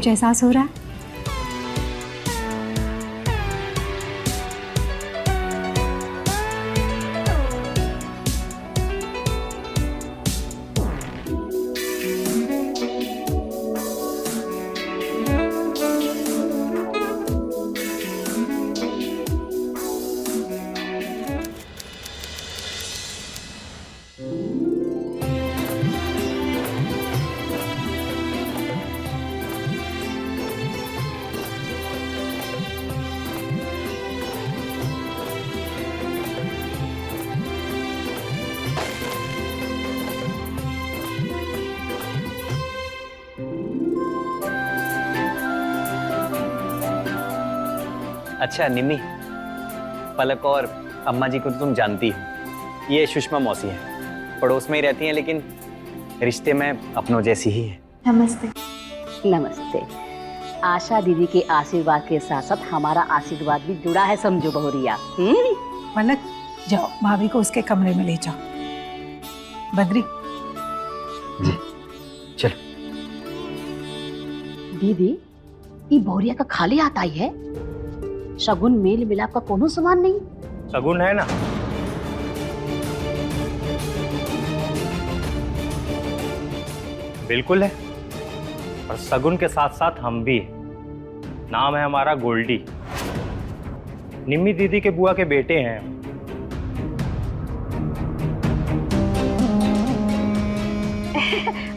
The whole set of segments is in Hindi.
कुछ एहसास हो रहा है? अच्छा निम्मी, पलक और अम्मा जी को तो तुम जानती हो। ये सुषमा मौसी है, पड़ोस में ही रहती हैं, लेकिन रिश्ते में अपनों जैसी ही है। नमस्ते। नमस्ते। आशा दीदी के आशीर्वाद के साथ साथ हमारा आशीर्वाद भी जुड़ा है, समझो बहुरिया। पलक, जाओ भाभी को उसके कमरे में ले जाओ। बद्री जी चलो। दीदी, ये बहुरिया का खाली हाथ आई है। शगुन मेल मिलाप का कोनो सामान नहीं। शगुन है ना। बिल्कुल है, और शगुन के साथ साथ हम भी हैं। नाम है हमारा गोल्डी। निम्मी दीदी के बुआ के बेटे हैं।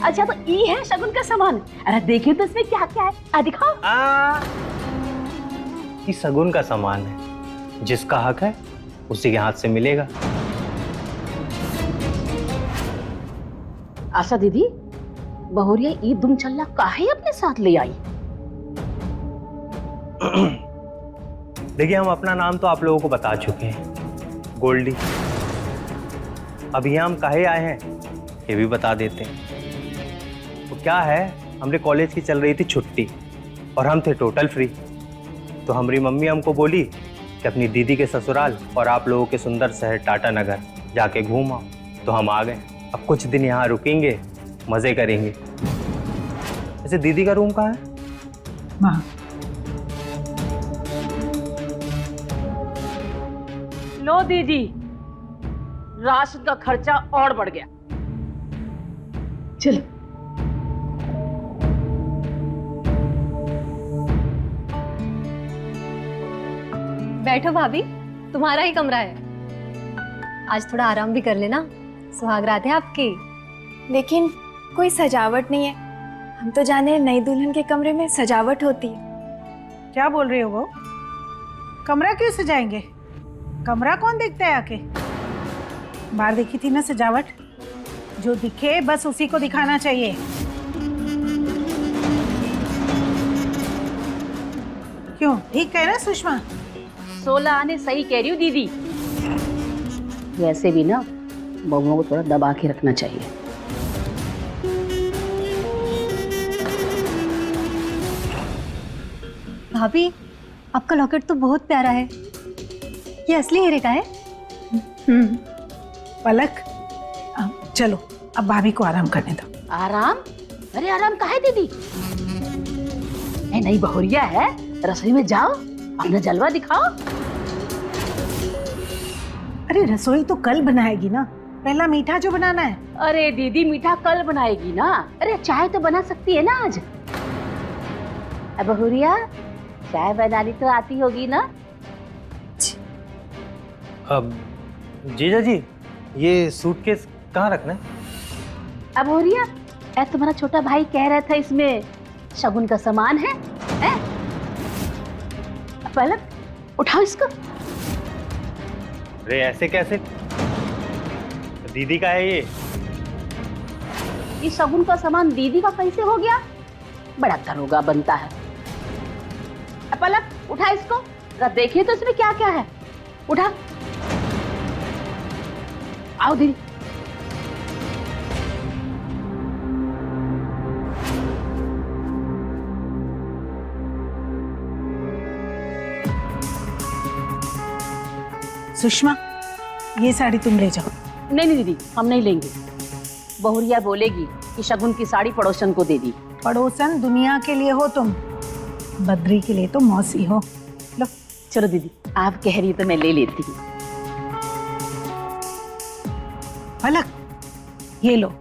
अच्छा, तो ये है शगुन का सामान। अरे देखिए तो इसमें क्या क्या है, दिखाओ। ये शगुन का सामान है, जिसका हक है उसी के हाथ से मिलेगा। आशा दीदी, बहुरिया ईद दुम चल्ला काहे अपने साथ ले आई? देखिए, हम अपना नाम तो आप लोगों को बता चुके हैं, गोल्डी। अब यहाँ हम काहे आए हैं ये भी बता देते हैं। तो क्या है, हमरे कॉलेज की चल रही थी छुट्टी और हम थे टोटल फ्री। तो हमारी मम्मी हमको बोली कि अपनी दीदी के ससुराल और आप लोगों के सुंदर शहर टाटा नगर जाके घूम आओ। तो हम आ गए। अब कुछ दिन यहाँ रुकेंगे, मजे करेंगे। वैसे दीदी का रूम कहाँ है? वहाँ। लो दीदी, राशन का खर्चा और बढ़ गया। चलो। बैठो भाभी, तुम्हारा ही कमरा है। आज थोड़ा आराम भी कर लेना, सुहाग रात है आपकी। लेकिन कोई सजावट नहीं है। हम तो जाने हैं नई दुल्हन के कमरे में सजावट होती है। क्या बोल रहे हो वो? कमरा क्यों सजाएंगे? कमरा कौन देखता है आके? बाहर देखी थी ना सजावट, जो दिखे बस उसी को दिखाना चाहिए। क्यों, ठीक है ना सुषमा? 16 आने सही कह रही हूँ दीदी। वैसे भी ना बहुओं को थोड़ा दबा के रखना चाहिए। भाभी, आपका लॉकेट तो बहुत प्यारा है। ये असली हीरे का है? पलक, चलो अब भाभी को आराम करने दो। आराम? अरे आराम काहे दीदी? नई बहुरिया है, रसोई में जाओ, अपना जलवा दिखाओ। अरे रसोई तो कल बनाएगी ना, पहला मीठा जो बनाना है। अरे दीदी, मीठा कल बनाएगी ना। अरे चाय तो बना सकती है ना आज। अब बहुरिया, चाय बनानी तो आती होगी ना? अब जीजा जी, ये सूटकेस कहाँ रखना है? अब बहुरिया, तुम्हारा छोटा भाई कह रहा था इसमें शगुन का सामान है? पलक, उठाओ इसको। अरे ऐसे कैसे? दीदी का है ये। ये शगुन का सामान दीदी का कैसे हो गया? बड़ा दरोगा बनता है। पलक, उठा इसको, जरा देखिए तो इसमें क्या क्या है। उठा। आओ दीदी। सुषमा, ये साड़ी तुम ले जाओ। नहीं नहीं दीदी, हम नहीं लेंगे। बहुरिया बोलेगी कि शगुन की साड़ी पड़ोसन को दे दी, पड़ोसन दुनिया के लिए हो तुम, बद्री के लिए तो मौसी हो। लो चलो दीदी, आप कह रही है तो मैं ले लेती हूँ। पलक, ये लो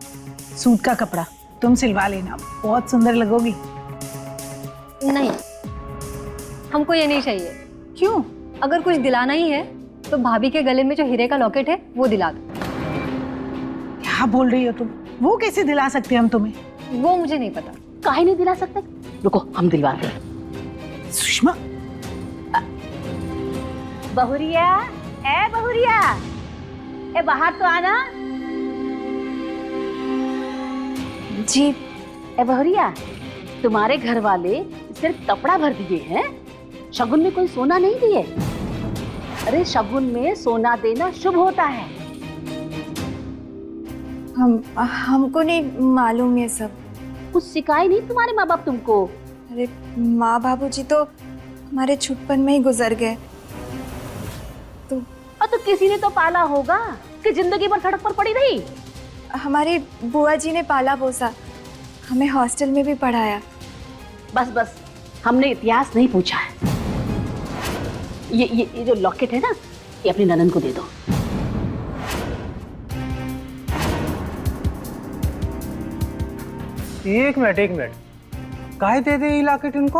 सूट का कपड़ा, तुम सिलवा लेना, बहुत सुंदर लगोगी। नहीं, हमको ये नहीं चाहिए। क्यों? अगर कुछ दिलाना ही है तो भाभी के गले में जो हीरे का लॉकेट है वो दिला दो। क्या बोल रही हो तुम? वो कैसे दिला सकते हैं हम तुम्हें? वो मुझे नहीं पता। काहे नहीं दिला सकते? रुको, हम दिलवाते हैं। सुषमा, बहुरिया, ए बहुरिया, ए बाहर तो आना। जी। ए बहुरिया, तुम्हारे घर वाले सिर्फ कपड़ा भर दिए हैं, शगुन में कोई सोना नहीं दिए। अरे शगुन में सोना देना शुभ होता है। हमको नहीं मालूम ये सब। कुछ सिखाए नहीं तुम्हारे माँ बाप तुमको? अरे माँ बाबूजी तो हमारे छुटपन में ही गुजर गए। और तो किसी ने तो पाला होगा कि जिंदगी भर सड़क पर पड़ी रही। हमारी बुआ जी ने पाला पोसा, हमें हॉस्टल में भी पढ़ाया। बस बस, हमने इतिहास नहीं पूछा है। ये जो लॉकेट है ना, ये अपनी ननद को दे दो। एक मिनट, काहे दे दे ये लॉकेट इनको?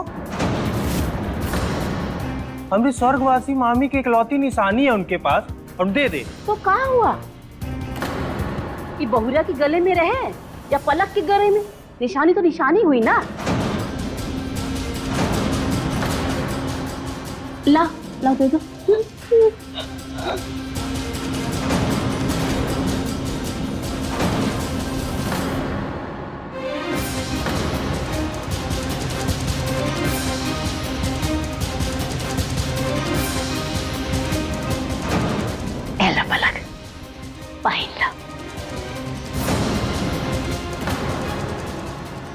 हमारी स्वर्गवासी मामी की इकलौती निशानी है उनके पास, हम दे दे। तो कहाँ हुआ? ये बहुरिया के गले में रहे या पलक के गले में? निशानी तो निशानी हुई ना। ला ला दे दो। एला पलक, पहन ला।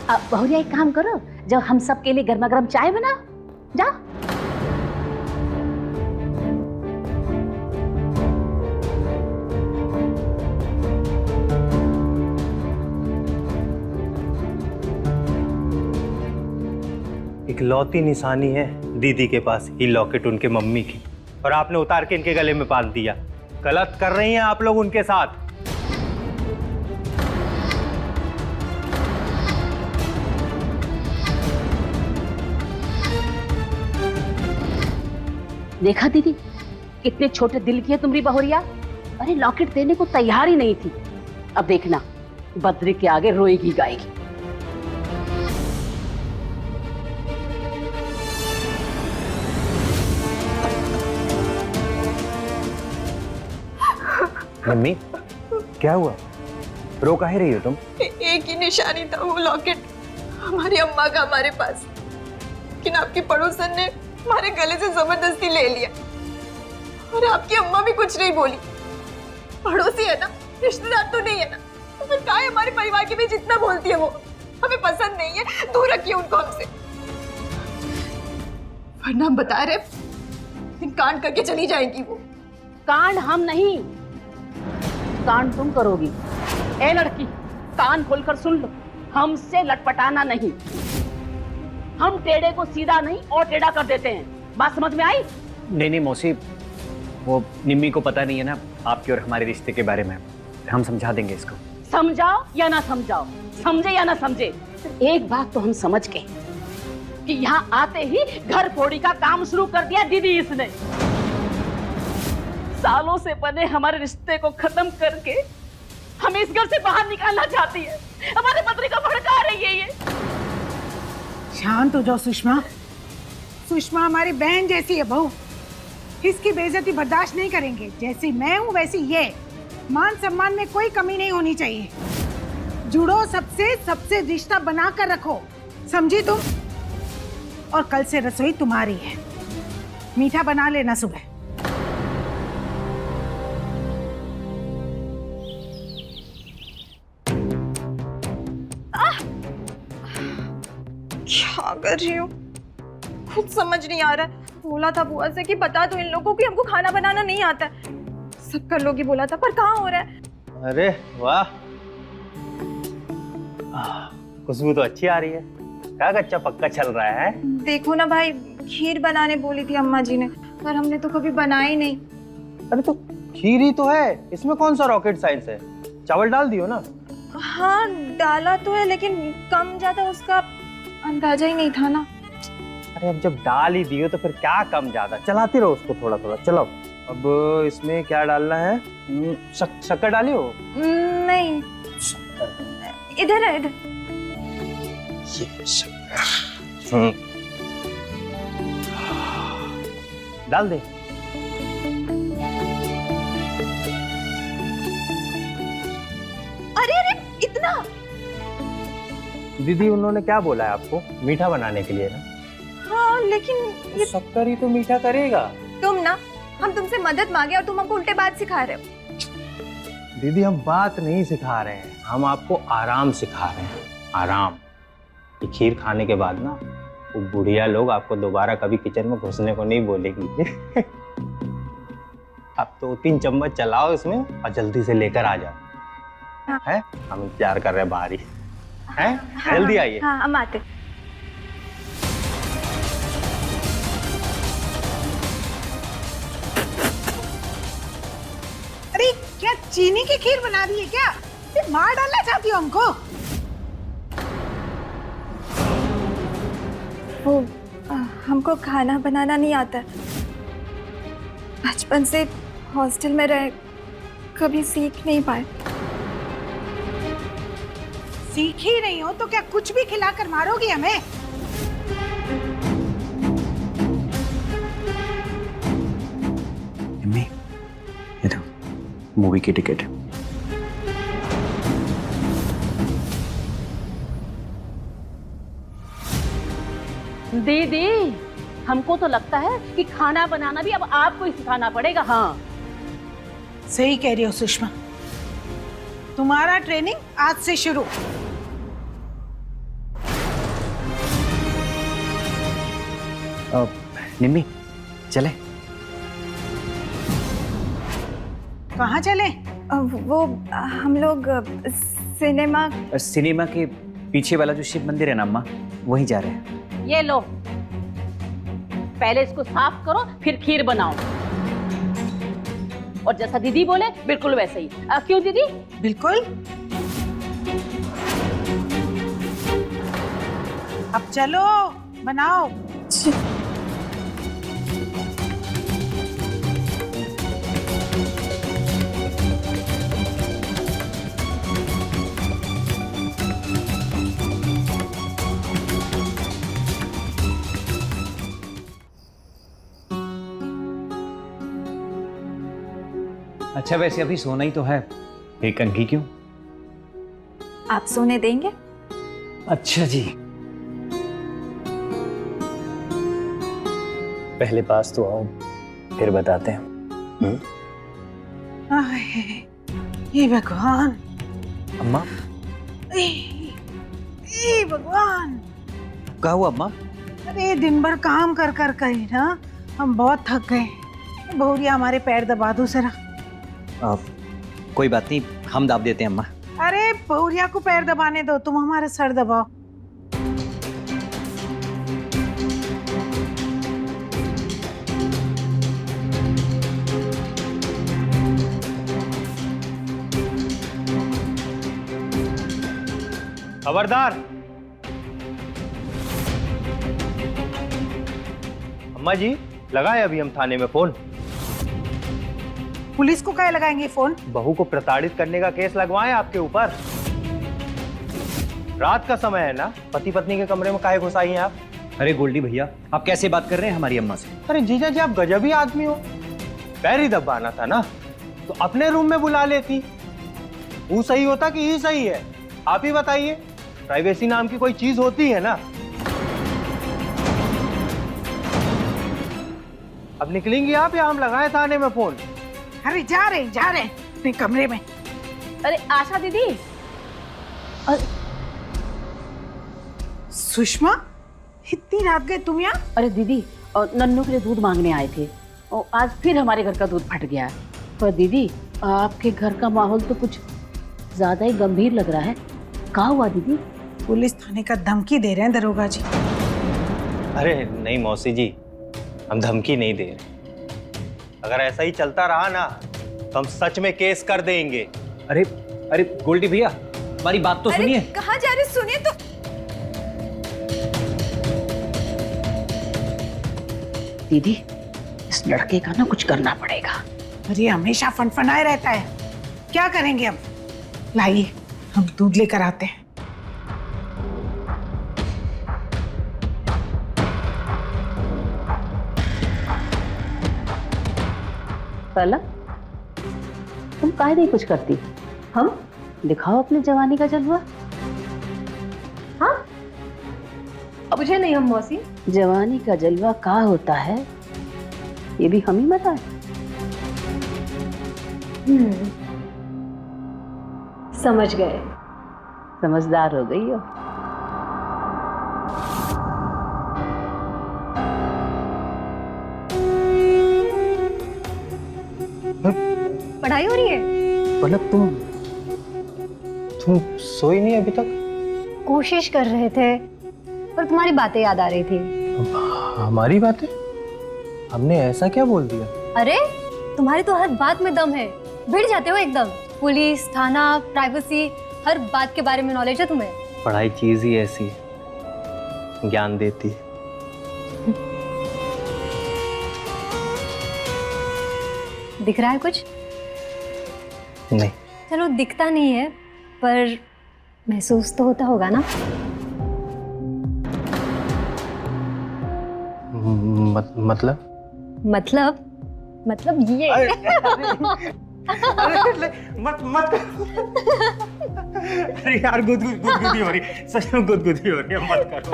अब बहुरिया एक काम करो, जब हम सब के लिए गर्मा गर्म चाय बना, जा। इकलौती निशानी है दीदी के पास ये लॉकेट उनके मम्मी की, और आपने उतार के इनके गले में बांध दिया। गलत कर रही हैं आप लोग उनके साथ। देखा दीदी, कितने छोटे दिल की है तुम्हारी बहुरिया। अरे लॉकेट देने को तैयार ही नहीं थी। अब देखना, बद्री के आगे रोएगी गाएगी। मम्मी, क्या हुआ? रो काहे रही हो तुम? एक ही निशानी था, वो लॉकेट हमारी अम्मा का हमारे पास, लेकिन आपकी पड़ोसन ने हमारे गले से जबरदस्ती ले लिया और आपकी अम्मा भी कुछ नहीं बोली। पड़ोसी है ना, रिश्तेदार तो नहीं है ना, तो फिर काहे हमारे परिवार के बीच इतना बोलती है? वो हमें पसंद नहीं है, दूर रखिए उनको हमसे, वरना हम बता रहे कांड करके चली जाएंगी वो। कांड हम नहीं, कांड तुम करोगी। ए लड़की, कान खोलकर सुन लो, हमसे लटपटाना नहीं। हम टेढ़े को सीधा नहीं और टेढ़ा कर देते हैं। बात समझ में आई? नहीं मौसी, वो निम्मी को पता नहीं है ना आपके और हमारे रिश्ते के बारे में। हम समझा देंगे इसको। समझाओ या ना समझाओ, समझे या ना समझे, एक बात तो हम समझ गए कि यहाँ आते ही घर फोड़ी का काम शुरू कर दिया दीदी इसने। सालों से बने हमारे रिश्ते को खत्म करके हमें इस घर से बाहर निकालना चाहती है। हमारे पत्नी को भड़का रही है ये। शांत हो जाओ सुषमा। सुषमा हमारी बहन जैसी है बहू, इसकी बेइज्जती बर्दाश्त नहीं करेंगे। जैसी मैं हूँ वैसी ये। मान सम्मान में कोई कमी नहीं होनी चाहिए। जुड़ो सबसे, सबसे रिश्ता बना कर रखो, समझी तुम? और कल से रसोई तुम्हारी है, मीठा बना लेना सुबह। क्या कर रही हूँ कुछ समझ नहीं आ रहा है। बोला था बुआ से कि बता दो इन लोगों को कि हमको खाना बनाना नहीं आता है। सब कर लोगी बोला था, पर कहाँ हो रहा है? अरे वाह, खुशबू तो अच्छी आ रही है। क्या कच्चा पक्का चल रहा है? देखो ना भाई, खीर बनाने बोली थी अम्मा जी ने, पर हमने तो कभी बनाई नहीं। अरे तो खीर ही तो है, इसमें कौन सा रॉकेट साइंस है? चावल डाल दियो ना। हाँ डाला तो है, लेकिन कम ज्यादा उसका अंदाजा ही नहीं था ना। अरे अब जब डाल ही दियो तो फिर क्या कम ज्यादा, चलाते रहो उसको थोड़ा थोड़ा। चलो अब इसमें क्या डालना है? शक्कर डालियो? नहीं, इधर है, इधर। ये शक्कर डाल दे। अरे अरे इतना? दीदी उन्होंने क्या बोला है आपको? मीठा बनाने के लिए ना? हाँ लेकिन ये शक्कर ही तो मीठा करेगा। तुम ना, हम तुमसे मदद मांगे और तुम हमको उल्टे बात सिखा रहे हो। दीदी हम बात नहीं सिखा रहे हैं, हम आपको आराम सिखा रहे हैं। आराम। ये खीर खाने के बाद ना वो बुढ़िया लोग आपको दोबारा कभी किचन में घुसने को नहीं बोलेगी। आप 2-3 चम्मच चलाओ इसमें और जल्दी से लेकर आ जाओ। हैं? हम इंतजार कर रहे हैं बाहर ही। हैं? जल्दी आइए। हाँ हम आते। अरे क्या चीनी की खीर बना दी है क्या? ये मार डालना चाहती हो हमको? वो हमको खाना बनाना नहीं आता। बचपन से हॉस्टल में रहे, कभी सीख नहीं पाए। सीख ही नहीं हो तो क्या कुछ भी खिलाकर मारोगी हमें? मम्मी, ये दो मूवी की टिकट। दीदी हमको तो लगता है कि खाना बनाना भी अब आपको ही सिखाना पड़ेगा। हाँ सही कह रही हो सुषमा, तुम्हारा ट्रेनिंग आज से शुरू। निम्मी चले? कहाँ चले? वो हम लोग सिनेमा। सिनेमा के पीछे वाला जो शिव मंदिर है ना अम्मा, वहीं जा रहे हैं। ये लो, पहले इसको साफ करो फिर खीर बनाओ। और जैसा दीदी बोले बिल्कुल वैसे ही। क्यों दीदी? बिल्कुल। अब चलो बनाओ। अच्छा वैसे अभी सोना ही तो है, एक कंघी क्यों? आप सोने देंगे? अच्छा जी, पहले पास तो आओ फिर बताते हैं। ये भगवान, अम्मा ये भगवान। क्या हुआ अम्मा? अरे दिन भर काम कर कर कर ही ना हम बहुत थक गए। बहुरिया हमारे पैर दबा दो जरा। कोई बात नहीं, हम दाब देते हैं अम्मा। अरे बहुरिया को पैर दबाने दो, तुम हमारा सर दबाओ। खबरदार। अम्मा जी लगाए अभी हम थाने में फोन। पुलिस को क्या लगाएंगे फोन? बहू को प्रताड़ित करने का केस लगवाएं आपके ऊपर। रात का समय है ना, पति पत्नी के कमरे में काहे घुसाई हैं आप? अरे गोल्डी भैया, आप कैसे बात कर रहे हैं हमारी अम्मा से? अरे जीजा जी आप गजब ही आदमी हो। पैर ही दबाना था ना तो अपने रूम में बुला लेती। वो सही होता कि ये सही है? आप ही बताइए। प्राइवेसी नाम की कोई चीज होती है ना? अब निकलेंगी आप या हम लगाए थाने में फोन? अरे जा रहे अपने कमरे में। अरे आशा दीदी। सुषमा इतनी रात गए तुम यहाँ? अरे दीदी नन्नू के लिए दूध मांगने आए थे और आज फिर हमारे घर का दूध फट गया है। पर दीदी आपके घर का माहौल तो कुछ ज्यादा ही गंभीर लग रहा है। क्या हुआ दीदी? पुलिस थाने का धमकी दे रहे हैं दरोगा जी। अरे नहीं मौसी जी, हम धमकी नहीं दे रहे। अगर ऐसा ही चलता रहा ना तो हम सच में केस कर देंगे। अरे अरे गोल्डी भैया, हमारी बात तो सुनिए। कहाँ जा रहे, सुनिए तो। दीदी, इस लड़के का ना कुछ करना पड़ेगा। अरे हमेशा फनफनाए रहता है, क्या करेंगे अब? लाइए हम दूध लेकर आते हैं। पलक, तुम काहे नहीं कुछ करती? हम दिखाओ अपनी जवानी का जलवा। हाँ, मुझे नहीं हम मौसी। जवानी का जलवा का होता है ये भी हम ही बताएं। समझ गए। समझदार हो गई हो। पढ़ाई हो रही है? पलक, तुम सोई नहीं अभी तक? कोशिश कर रहे थे, पर तुम्हारी बातें याद आ रही थी। हमारी बातें? हमने ऐसा क्या बोल दिया? अरे तुम्हारी तो हर बात में दम है, भिड़ जाते हो एकदम। पुलिस, थाना, प्राइवेसी, हर बात के बारे में नॉलेज है तुम्हें। पढ़ाई चीज ही ऐसी है, ज्ञान देती है। दिख रहा है कुछ? नहीं। चलो दिखता नहीं है, पर महसूस तो होता होगा ना। मतलब ये। मत अरे यार, गुदगुदी हो रही, सच में गुदगुदी हो रही है, मत करो।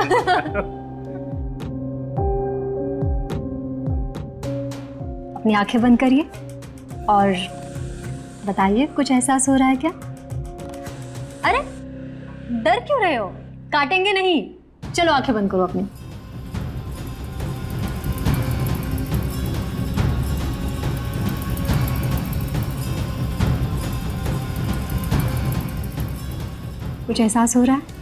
अपनी आंखें बंद करिए और बताइए, कुछ एहसास हो रहा है क्या? अरे डर क्यों रहे हो? काटेंगे नहीं। चलो आंखें बंद करो अपनी। कुछ एहसास हो रहा है?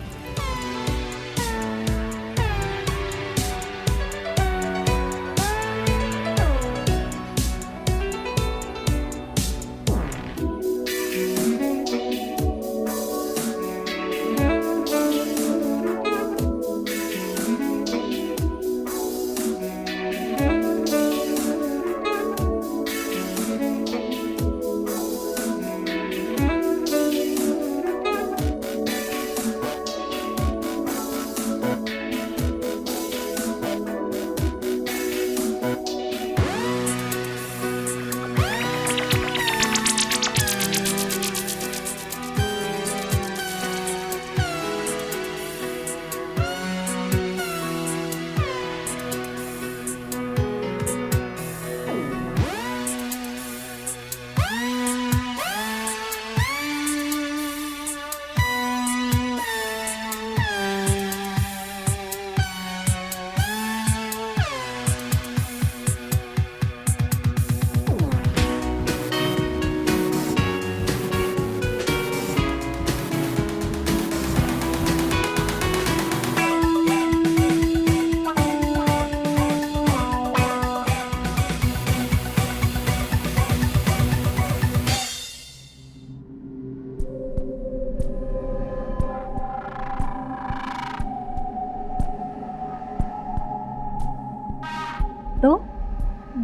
तो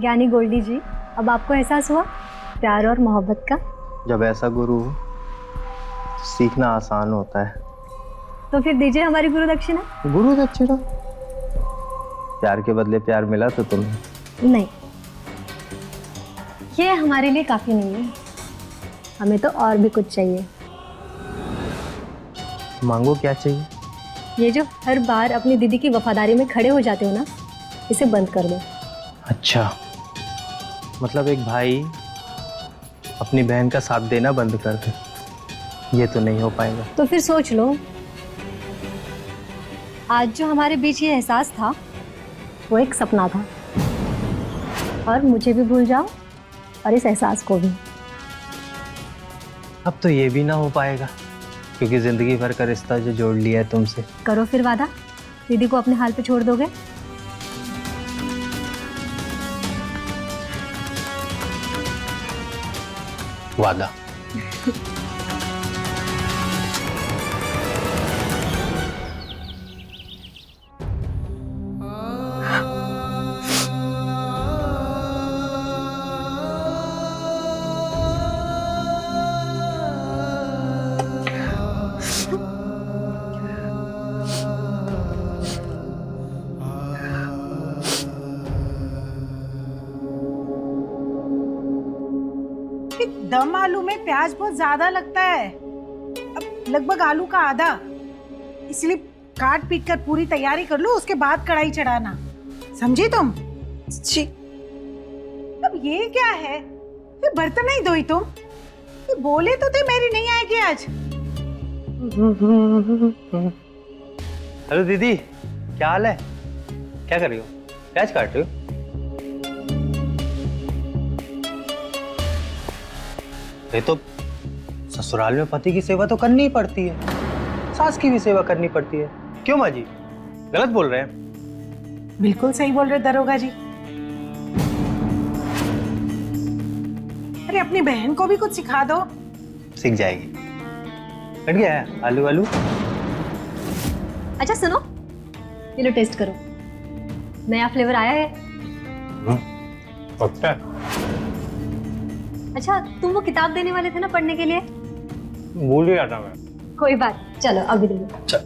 ज्ञानी गोल्डी जी, अब आपको एहसास हुआ प्यार और मोहब्बत का? जब ऐसा गुरु हो तो सीखना आसान होता है। तो फिर दीजिए हमारी गुरु दक्षिणा। गुरु दक्षिणा? प्यार के बदले प्यार मिला तो तुम्हें? नहीं, ये हमारे लिए काफी नहीं है, हमें तो और भी कुछ चाहिए। मांगो, क्या चाहिए? ये जो हर बार अपनी दीदी की वफादारी में खड़े हो जाते हो ना, इसे बंद कर दो। अच्छा, मतलब एक भाई अपनी बहन का साथ देना बंद कर दे, ये तो नहीं हो पाएगा। तो फिर सोच लो, आज जो हमारे बीच ये एहसास था वो एक सपना था, और मुझे भी भूल जाओ और इस एहसास को भी। अब तो ये भी ना हो पाएगा। क्योंकि जिंदगी भर का रिश्ता जो जोड़ लिया है तुमसे। करो फिर वादा, दीदी को अपने हाल पे छोड़ दोगे? वादा। दम आलू में प्याज बहुत ज्यादा लगता है, अब लगभग आलू का आधा, इसलिए काट पीट कर पूरी तैयारी कर लो, उसके बाद कढ़ाई चढ़ाना, समझी तुम? जी। अब ये क्या है, ये बर्तन नहीं धोई तुम? ये बोले तो थे मेरी नहीं आएगी आज। हेलो दीदी, क्या हाल है? क्या कर रही हो? प्याज काट रही हो? ये तो ससुराल में पति की सेवा तो करनी ही पड़ती है, सास की भी सेवा करनी पड़ती है। क्यों माँ जी, गलत बोल रहे हैं? बिल्कुल सही बोल रहे दरोगा जी। अरे अपनी बहन को भी कुछ सिखा दो। सीख जाएगी। कट गया है आलू वालू? अच्छा सुनो, ये लो टेस्ट करो, नया फ्लेवर आया है। पक्का? अच्छा तुम वो किताब देने वाले थे ना पढ़ने के लिए? भूल ही आता मैं। कोई बात, चलो अभी दे दो। चल।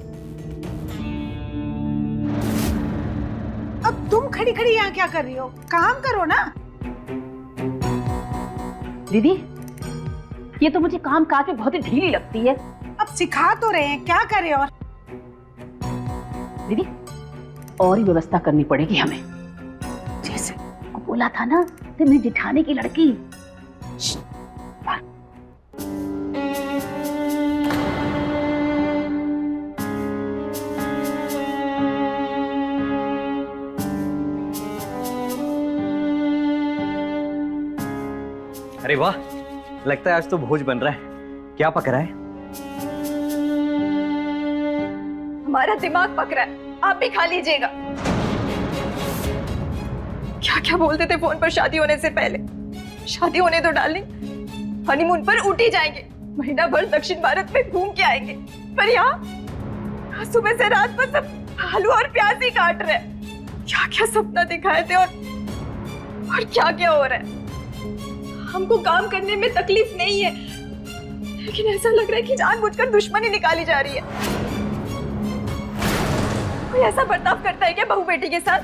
अब तुम खड़ी खड़ी यहाँ क्या कर रही हो? काम करो ना। दीदी, ये तो मुझे काम काज में बहुत ही ढीली लगती है। अब सिखा तो रहे हैं, क्या करें और? दीदी, और ही व्यवस्था करनी पड़ेगी हमें। जैसे को बोला था ना, तो मेरी जिठानी की लड़की। अरे वाह, लगता है आज तो भोज बन रहा है। क्या पक रहा है? हमारा दिमाग पक रहा है, आप भी खा लीजिएगा। क्या क्या बोलते थे फोन पर शादी होने से पहले। शादी होने तो डार्लिंग, हनीमून पर ऊटी जाएंगे, महीना भर दक्षिण भारत में घूम के आएंगे। पर यहाँ सुबह से रात पर सब आलू और प्याज ही काट रहे हैं। क्या क्या सपना दिखाए थे और क्या क्या हो रहा है। हमको काम करने में तकलीफ नहीं है, लेकिन ऐसा लग रहा है कि जानबूझकर दुश्मनी निकाली जा रही है। कोई ऐसा बर्ताव करता है क्या बहू बेटी के साथ?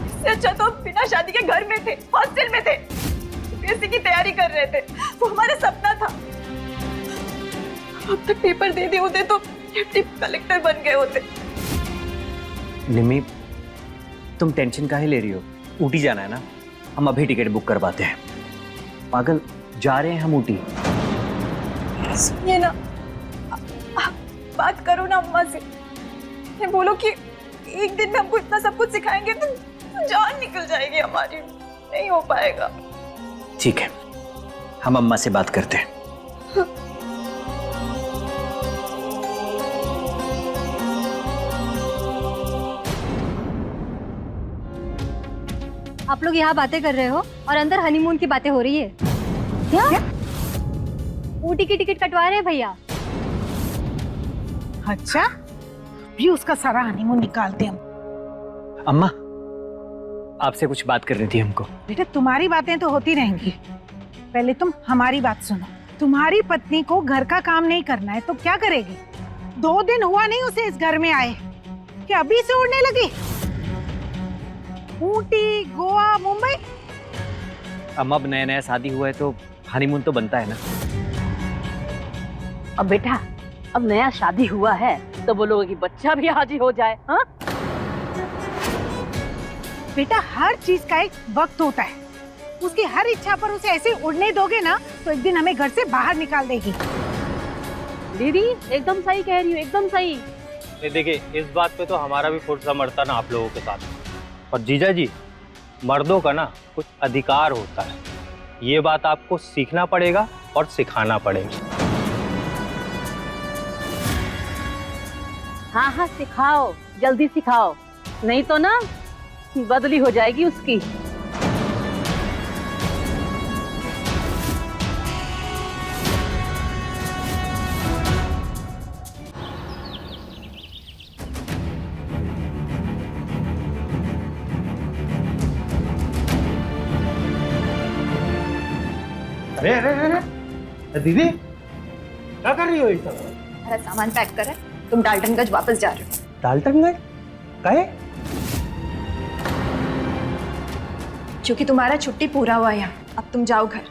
इससे अच्छा तो बिना शादी के घर में थे, हॉस्टल में थे, यूपीएससी की तैयारी कर रहे थे। वो हमारा सपना था। अब तक पेपर दे दिए होते तो डिप्टी कलेक्टर बन गए होते। निम्मी, तुम टेंशन काहे ले रही हो? ऊटी जाना है ना, हम अभी टिकट बुक करवाते हैं। पागल, जा रहे हैं हम ऊटी। सुनिए ना, बात करो ना अम्मा से, ये बोलो कि एक दिन में हमको इतना सब कुछ सिखाएंगे तो जान निकल जाएगी हमारी, नहीं हो पाएगा। ठीक है, हम अम्मा से बात करते हैं। आप लोग यहाँ बातें कर रहे हो और अंदर हनीमून की बातें हो रही है। क्या? ऊटी की टिकट कटवा रहे हैं भैया। अच्छा, भी उसका सारा हनीमून निकालते हम। अम्मा, आपसे कुछ बात करनी थी हमको। बेटा तुम्हारी बातें तो होती रहेंगी, पहले तुम हमारी बात सुनो। तुम्हारी पत्नी को घर का काम नहीं करना है तो क्या करेगी? 2 दिन हुआ नहीं उसे इस घर में आए कि अभी से उड़ने लगी। ऊटी, गोवा, मुंबई। अम्मा, अब नया नया शादी हुआ है तो हनीमून तो बनता है ना। अब बेटा, अब नया शादी हुआ है तो बोलोगे कि बच्चा भी हाजिर हो जाए। हाँ बेटा, हर चीज का एक वक्त होता है। उसकी हर इच्छा पर उसे ऐसे उड़ने दोगे ना तो एक दिन हमें घर से बाहर निकाल देगी। दीदी एकदम सही कह रही हूँ, एकदम सही। देखिए, इस बात पे तो हमारा भी फुल समर्थन आप लोगों के साथ। और जीजा जी, मर्दों का ना कुछ अधिकार होता है, ये बात आपको सीखना पड़ेगा और सिखाना पड़ेगा। हाँ हाँ सिखाओ, जल्दी सिखाओ, नहीं तो ना बदली हो जाएगी उसकी। अरे अरे अरे अरे, दीदी क्या कर रही हो ये सब? मेरा सामान पैक कर है, तुम डाल्टनगंज वापस जा रहे हो। डाल्टनगंज काहे? क्योंकि तुम्हारा छुट्टी पूरा हुआ है यहाँ, अब तुम जाओ घर।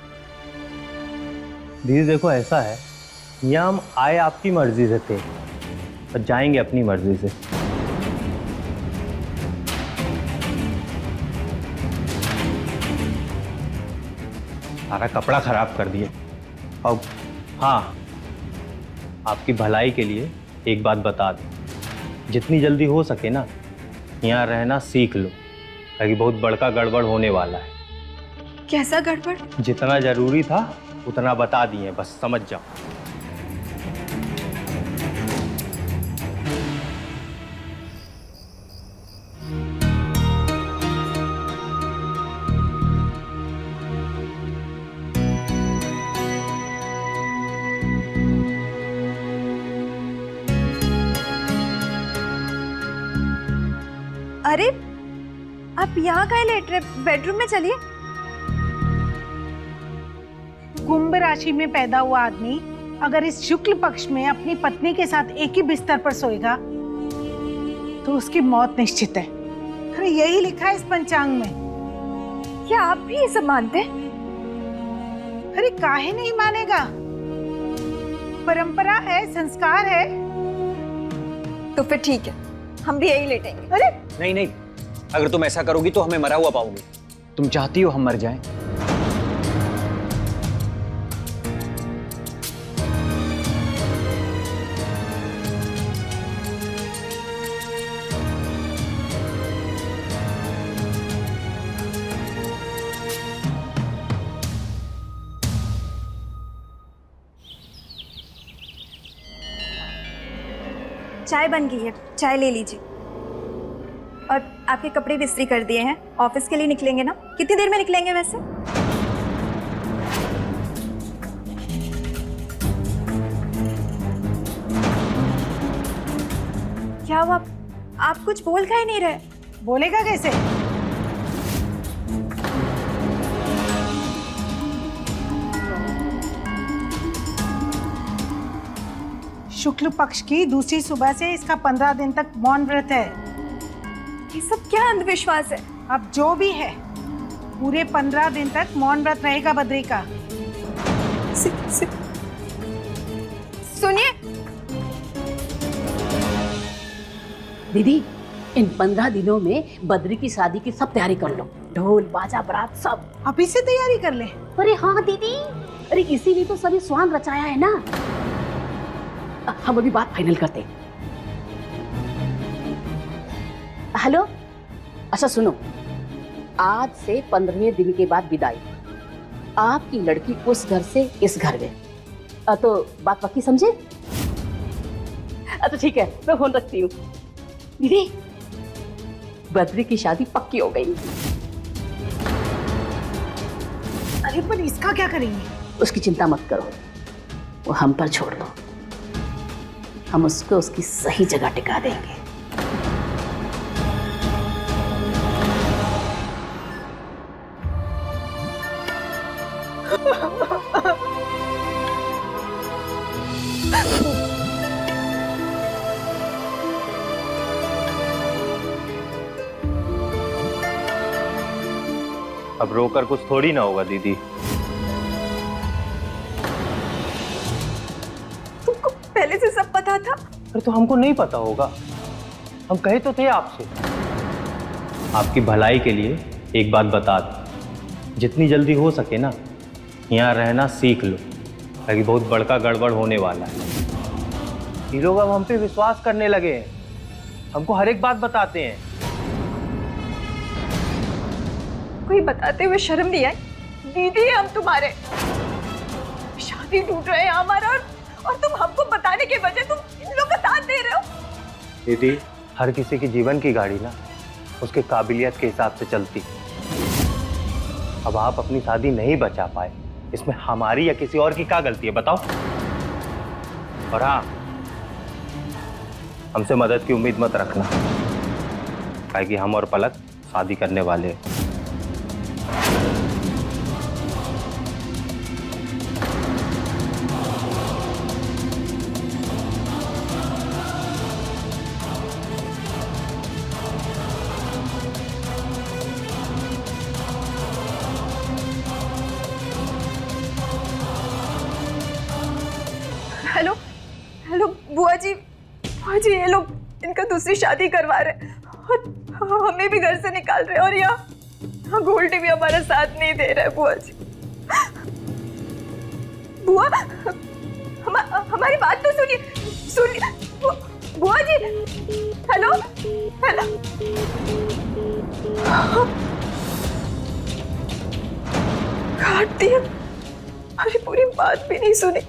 दीदी देखो ऐसा है, यहाँ हम आए आपकी मर्जी से थे और जाएंगे अपनी मर्जी से। सारा कपड़ा खराब कर दिए। और हाँ, आपकी भलाई के लिए एक बात बता दूं, जितनी जल्दी हो सके ना यहाँ रहना सीख लो, ताकि बहुत बड़का गड़बड़ होने वाला है। कैसा गड़बड़? जितना जरूरी था उतना बता दिए, बस समझ जाओ। अरे आप यहाँ काहे लेट रहे? बेडरूम में चलिए। कुंभ राशि में पैदा हुआ आदमी अगर इस शुक्ल पक्ष में अपनी पत्नी के साथ एक ही बिस्तर पर सोएगा तो उसकी मौत निश्चित है। अरे यही लिखा है इस पंचांग में। क्या आप भी ये सब मानते हैं? अरे काहे नहीं मानेगा? परंपरा है, संस्कार है। तो फिर ठीक है, हम भी यही लेटेंगे। अरे नहीं नहीं, अगर तुम ऐसा करोगी तो हमें मरा हुआ पाओगे। तुम चाहती हो हम मर जाएं? चाय बन गई है, चाय ले लीजिए। और आपके कपड़े भी इस्त्री कर दिए हैं, ऑफिस के लिए निकलेंगे ना? कितनी देर में निकलेंगे वैसे? क्या हुआ, आप कुछ बोल काहे नहीं रहे? बोलेगा कैसे? शुक्ल पक्ष की दूसरी सुबह से इसका 15 दिन तक मौन व्रत है। ये सब क्या अंधविश्वास है? अब जो भी है, पूरे 15 दिन तक मौन व्रत रहेगा बद्री का। सुनिए दीदी, इन 15 दिनों में बद्री की शादी की सब तैयारी कर लो, ढोल बाजा बारात सब। अभी से तैयारी कर ले। अरे हाँ दीदी, अरे इसीलिए तो सभी स्वांग रचाया है ना। हम अभी बात फाइनल करते हैं। हेलो, अच्छा सुनो, आज से 15वें दिन के बाद विदाई। आपकी लड़की उस घर से इस घर में। तो बात पक्की समझे? तो ठीक है, मैं फोन रखती हूँ। दीदी, बद्री की शादी पक्की हो गई। अरे पर इसका क्या करेंगे? उसकी चिंता मत करो, वो हम पर छोड़ दो, हम उसको उसकी सही जगह टिका देंगे। अब रोकर कुछ थोड़ी ना होगा दीदी। तुमको पहले से सब पता था? अरे तो हमको नहीं पता होगा, हम कहे तो थे आपसे। आपकी भलाई के लिए एक बात बता दूं, जितनी जल्दी हो सके ना यहाँ रहना सीख लो, ताकि बहुत बड़का गड़बड़ होने वाला है। ये लोग अब हम पे विश्वास करने लगे हैं, हमको हर एक बात बताते हैं। कोई बताते हुए शर्म नहीं आई? दीदी, हम तुम्हारे शादी टूट रहे हैं हमारा, और तुम हमको बताने के बजाय तुम इन लोगों का साथ दे रहे हो। दीदी, हर किसी की जीवन की गाड़ी ना उसके काबिलियत के हिसाब से चलती। अब आप अपनी शादी नहीं बचा पाए, इसमें हमारी या किसी और की क्या गलती है बताओ? और हाँ, हमसे मदद की उम्मीद मत रखना, काहे कि हम और पलक शादी करने वाले हैं। हेलो हेलो बुआ जी, ये लोग इनका दूसरी शादी करवा रहे हैं और हमें भी घर से निकाल रहे हैं, और यहाँ गोल्डी भी हमारा साथ नहीं दे रहा है। बुआ जी, बुआ हमारी बात तो सुनिए बुआ जी। हेलो हेलो, काट दिया, हमारी पूरी बात भी नहीं सुनी।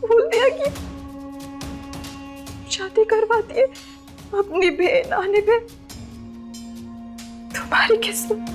बोल दिया कि शादी करवा दिए अपनी बहन आने पे। तुम्हारी किस्मत।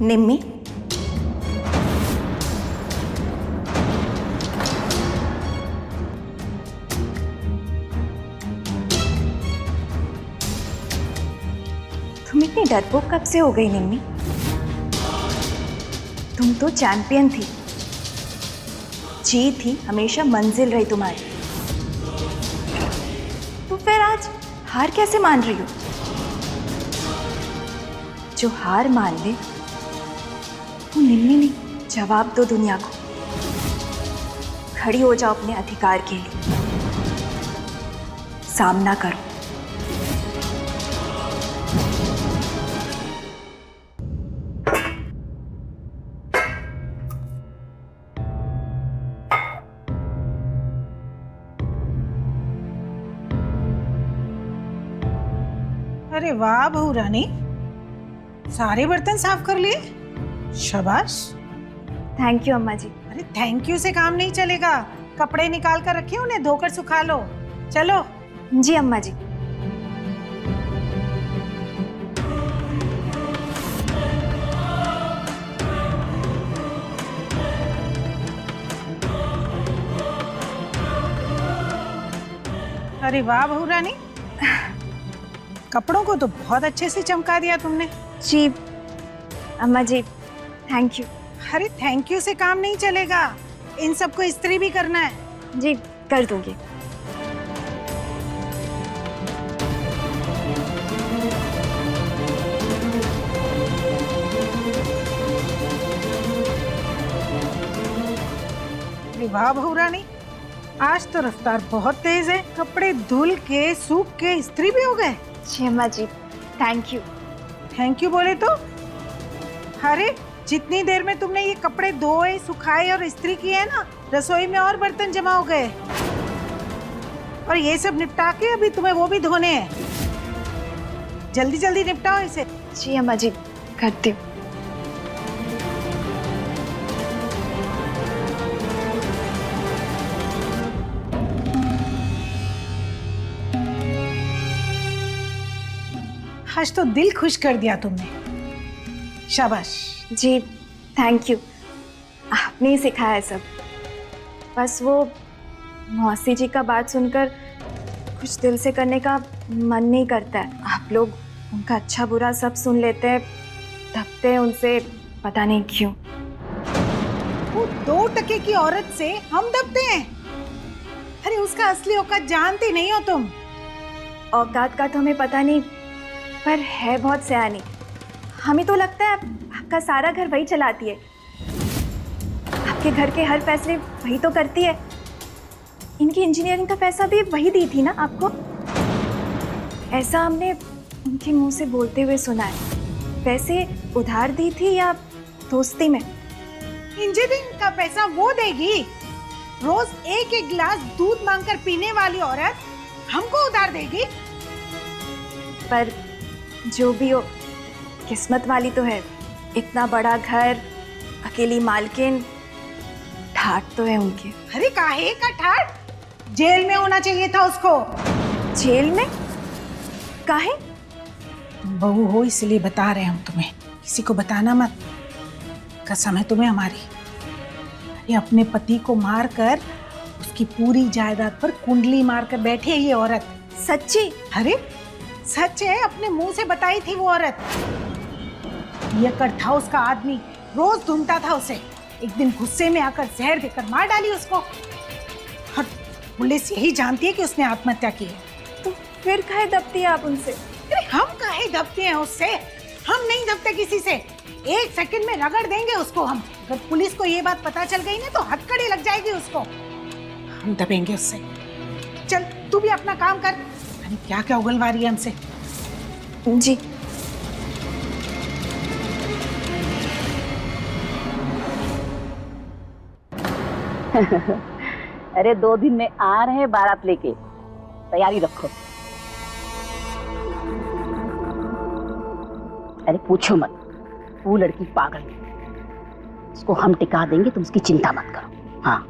निम्मी, तुम इतनी डरपोक कब से हो गई निम्मी? तुम तो चैंपियन थी, जीत ही हमेशा मंजिल रही तुम्हारी, तो फिर आज हार कैसे मान रही हो? जो हार मान ले वो निम्मी नहीं, जवाब दो दुनिया को, खड़ी हो जाओ अपने अधिकार के लिए, सामना करो। अरे वाह बहू रानी, सारे बर्तन साफ कर लिए, शाबाश। थैंक यू अम्मा जी। अरे थैंक यू से काम नहीं चलेगा, कपड़े निकाल कर रखे, उन्हें धोकर सुखा लो। चलो। जी अम्मा जी। अरे वाह बहू रानी, कपड़ों को तो बहुत अच्छे से चमका दिया तुमने। जी अम्मा जी, थैंक यू। अरे थैंक यू से काम नहीं चलेगा, इन सबको इस्त्री भी करना है। जी कर दूंगी। अरे वाह बहू रानी, आज तो रफ्तार बहुत तेज है, कपड़े धुल के सूख के इस्त्री भी हो गए। जी अम्मा जी, थैंक यू। थैंक यू बोले तो? अरे जितनी देर में तुमने ये कपड़े धोए, सुखाए और इस्त्री किए हैं ना, रसोई में और बर्तन जमा हो गए, और ये सब निपटा के अभी तुम्हें वो भी धोने हैं। जल्दी जल्दी निपटाओ इसे। जी अम्मा जी, करती हूँ। आज तो दिल खुश कर दिया तुमने, शाबाश। जी थैंक यू, आपने ही सिखाया है सब। बस वो मौसी जी का बात सुनकर कुछ दिल से करने का मन नहीं करता है। आप लोग उनका अच्छा बुरा सब सुन लेते हैं, दबते हैं उनसे, पता नहीं क्यों। वो 2 टके की औरत से हम दबते हैं? अरे उसका असली औकात जानती नहीं हो तुम। औकात का तो हमें पता नहीं, पर है बहुत सयानी। हमें तो लगता है आपका सारा घर वही चलाती है, आपके घर के हर फैसले वही तो करती है। इनकी इंजीनियरिंग का पैसा भी वही दी थी ना आपको? ऐसा हमने उनके मुंह से बोलते हुए सुना है। वैसे उधार दी थी या दोस्ती में? इंजीनियरिंग का पैसा वो देगी? रोज एक एक गिलास दूध मांगकर पीने वाली औरत हमको उधार देगी? पर जो भी हो, किस्मत वाली तो है। इतना बड़ा घर, अकेली मालकिन, ठाट तो है उनकी। अरे काहे का ठाट? जेल में होना चाहिए था उसको। जेल में? काहे? बहू हो इसलिए बता रहे हम तुम्हें, किसी को बताना मत। कसम है तुम्हें हमारी। अरे अपने पति को मारकर उसकी पूरी जायदाद पर कुंडली मारकर बैठी है ये औरत। सच्ची? अरे सच है, अपने मुंह से बताई थी वो औरत। ये कर था उसका आदमी, रोज ढूंढता था उसे। एक दिन गुस्से में आकर जहर देकर मार डाली उसको। और पुलिस यही जानती है कि उसने आत्महत्या की है। तो फिर काहे दबती है आप उनसे? अरे हम काहे दबते हैं उससे? हम नहीं दबते किसी से। एक सेकंड में रगड़ देंगे उसको हम। अगर पुलिस को ये बात पता चल गई ना तो हथकड़ी लग जाएगी उसको। हम दबेंगे उससे। चल तू भी अपना काम कर। अरे क्या क्या उगलवा रही है हमसे। जी। अरे 2 दिन में आ रहे हैं बारात लेके, तैयारी रखो। अरे पूछो मत, वो लड़की पागल है, उसको हम टिका देंगे, तुम उसकी चिंता मत करो। हाँ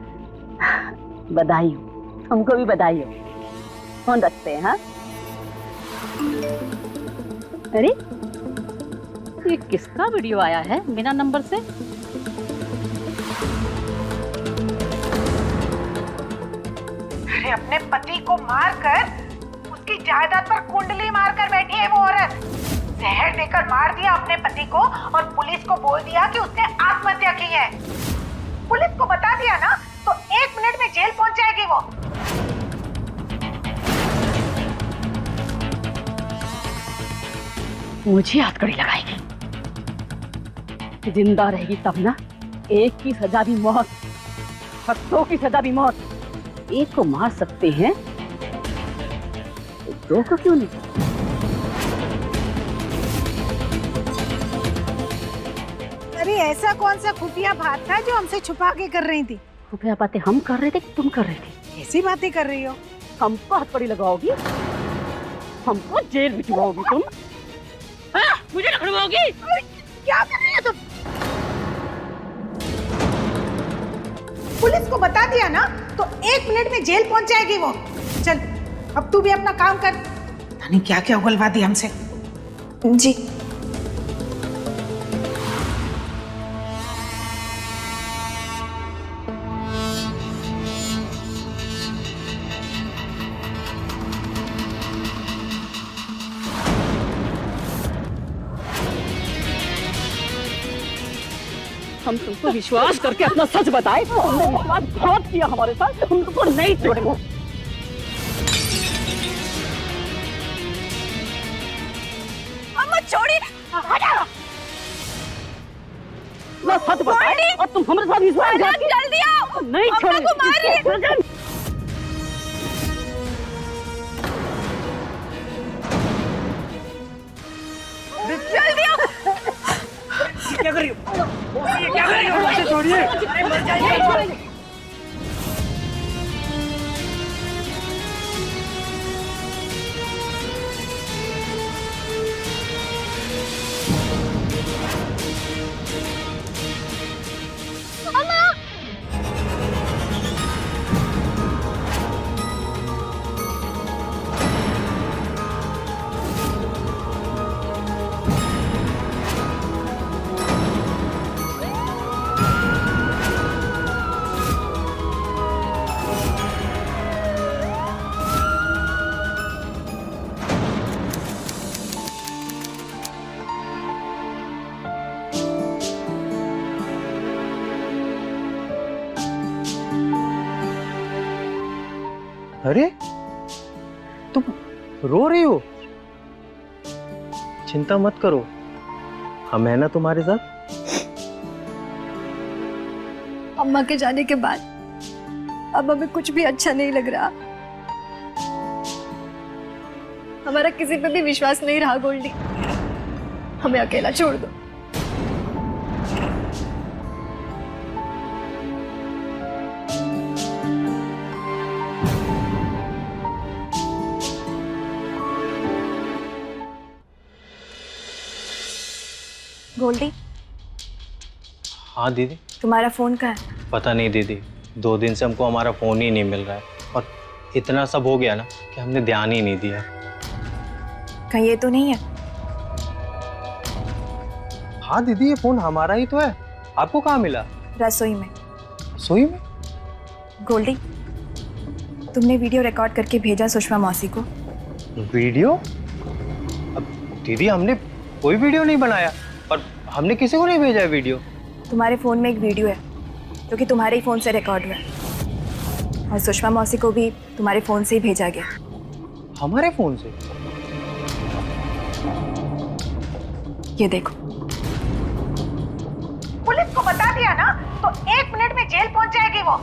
बधाई हो, तुमको भी बधाई हो। फोन रखते हैं। हाँ अरे ये किसका वीडियो आया है बिना नंबर से? अरे अपने पति को मारकर उसकी जायदाद पर कुंडली मारकर बैठी है वो औरत। जहर देकर मार दिया अपने पति को और पुलिस को बोल दिया कि उसने आत्महत्या की है। पुलिस को बता दिया ना तो 1 मिनट में जेल पहुंच जाएगी वो। मुझे हथकड़ी लगाएगी। जिंदा रहेगी तब ना। एक की सजा भी मौत, 2 की सजा भी मौत। एक को मार सकते हैं तो 2 को क्यों नहीं? अरे ऐसा कौन सा खुफिया बात था जो हमसे छुपा के कर रही थी? खुफिया बातें हम कर रहे थे कि तुम कर रहे थे? ऐसी बातें कर रही हो? हमको हथकड़ी लगाओगी? हमको जेल भिजवाओगी तुम? हाँ, मुझे लड़वाओगी? क्या कर रही हो तुम? पुलिस को बता दिया ना तो 1 मिनट में जेल पहुंच जाएगी वो। चल अब तू भी अपना काम कर। पता नहीं क्या क्या उगलवा दी हमसे। जी। हम तुमको विश्वास करके अपना सच बताए, तुमने विश्वास बहुत किया हमारे साथ, हम तुमको नहीं छोड़ेंगे। अम्मा छोड़ी। हटा! मैं सच बताए और तुम हमारे साथ विश्वास करके जल्दी आओ, नहीं छोड़ेंगे। जल्दी आओ। क्या कर रही हो? ये क्या कर रही हो? मुझे छोड़िए। अरे मर जाइए। अरे तुम रो रही हो? चिंता मत करो, हम है ना तुम्हारे साथ। अम्मा के जाने के बाद अब हमें कुछ भी अच्छा नहीं लग रहा। हमारा किसी पे भी विश्वास नहीं रहा गोल्डी, हमें अकेला छोड़ दो। गोल्डी, हाँ दीदी। तुम्हारा फोन कहाँ है? पता नहीं दीदी, 2 दिन से हमको हमारा फोन ही नहीं मिल रहा है और इतना सब हो गया ना कि हमने ध्यान ही नहीं दिया। कहीं ये तो नहीं है? हाँ दीदी, ये फोन हमारा ही तो है। आपको कहाँ मिला? रसोई में। सोई में? गोल्डी, तुमने वीडियो रिकॉर्ड करके भेजा सुषमा मौसी को? वीडियो? अब दीदी, हमने कोई वीडियो नहीं बनाया और हमने किसी को नहीं भेजा है वीडियो। तुम्हारे फोन में एक वीडियो है जो कि तुम्हारे ही फोन से रिकॉर्ड हुआ है और सुषमा मौसी को भी तुम्हारे फोन से ही भेजा गया। हमारे फोन से? ये देखो। पुलिस को बता दिया ना तो 1 मिनट में जेल पहुंच जाएगी वो।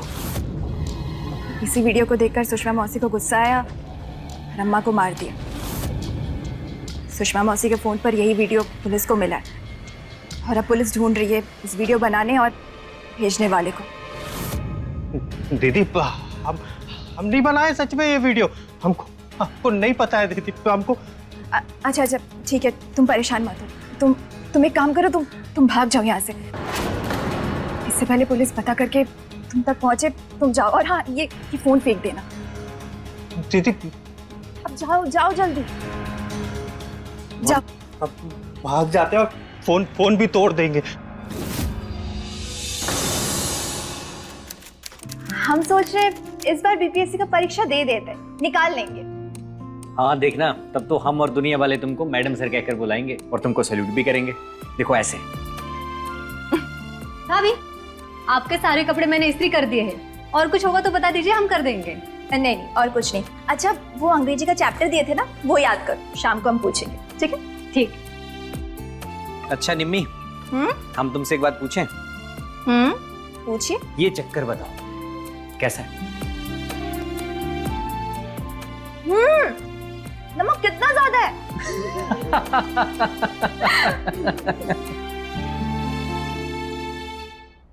इसी वीडियो को देखकर सुषमा मौसी को गुस्सा आया और अम्मा को मार दिया। सुषमा मौसी के फोन पर यही वीडियो पुलिस को मिला है और अब पुलिस ढूंढ रही है इस वीडियो बनाने और भेजने वाले को। दीदी, हम नहीं बनाए सच में ये वीडियो। हमको नहीं पता है दीदी, हमको। अच्छा अच्छा ठीक है, तुम परेशान मत हो। तुम एक काम करो, तुम भाग जाओ यहाँ से। इससे पहले पुलिस पता करके तुम तक पहुंचे, तुम जाओ। और हाँ, ये फोन फेंक देना। दीदी अब जाओ जल्दी जाओ। अब भाग जाते हैं और फोन भी तोड़ देंगे। हम सोच रहे इस बार बीपीएससी का परीक्षा दे देते, निकाल लेंगे। हाँ देखना, तब तो हम और दुनिया वाले तुमको मैडम सर कहकर बुलाएंगे और तुमको सैल्यूट भी करेंगे। देखो ऐसे। भाभी, आपके सारे कपड़े मैंने इस्त्री कर दिए हैं, और कुछ होगा तो बता दीजिए, हम कर देंगे। नहीं और कुछ नहीं। अच्छा, वो अंग्रेजी का चैप्टर दिए थे ना, वो याद कर, शाम को हम पूछेंगे। ठीक है? ठीक। अच्छा निम्मी, हम तुमसे एक बात पूछें? पूछिए। ये चक्कर बताओ कैसा है? नमक कितना ज्यादा है?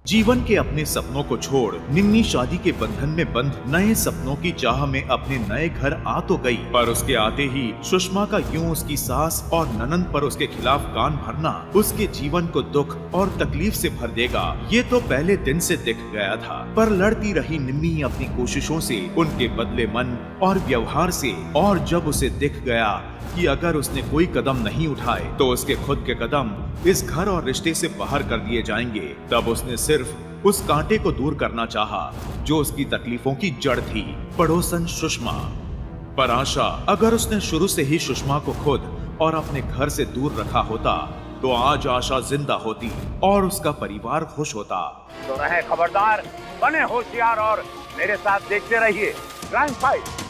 जीवन के अपने सपनों को छोड़ निन्नी शादी के बंधन में बंध नए सपनों की चाह में अपने नए घर आ तो गई, पर उसके आते ही सुषमा का यूं उसकी सास और ननंद पर उसके खिलाफ कान भरना उसके जीवन को दुख और तकलीफ से भर देगा। ये तो पहले दिन से दिख गया था, पर लड़ती रही निन्नी अपनी कोशिशों से, उनके बदले मन और व्यवहार से। और जब उसे दिख गया कि अगर उसने कोई कदम नहीं उठाए तो उसके खुद के कदम इस घर और रिश्ते से बाहर कर दिए जाएंगे, तब उसने सिर्फ उस कांटे को दूर करना चाहा जो उसकी तकलीफों की जड़ थी, पड़ोसन सुषमा। पर आशा, अगर उसने शुरू से ही सुषमा को खुद और अपने घर से दूर रखा होता तो आज आशा जिंदा होती और उसका परिवार खुश होता। तो रहे खबरदार, बने होशियार और मेरे साथ देखते रहिए क्राइम फाइट।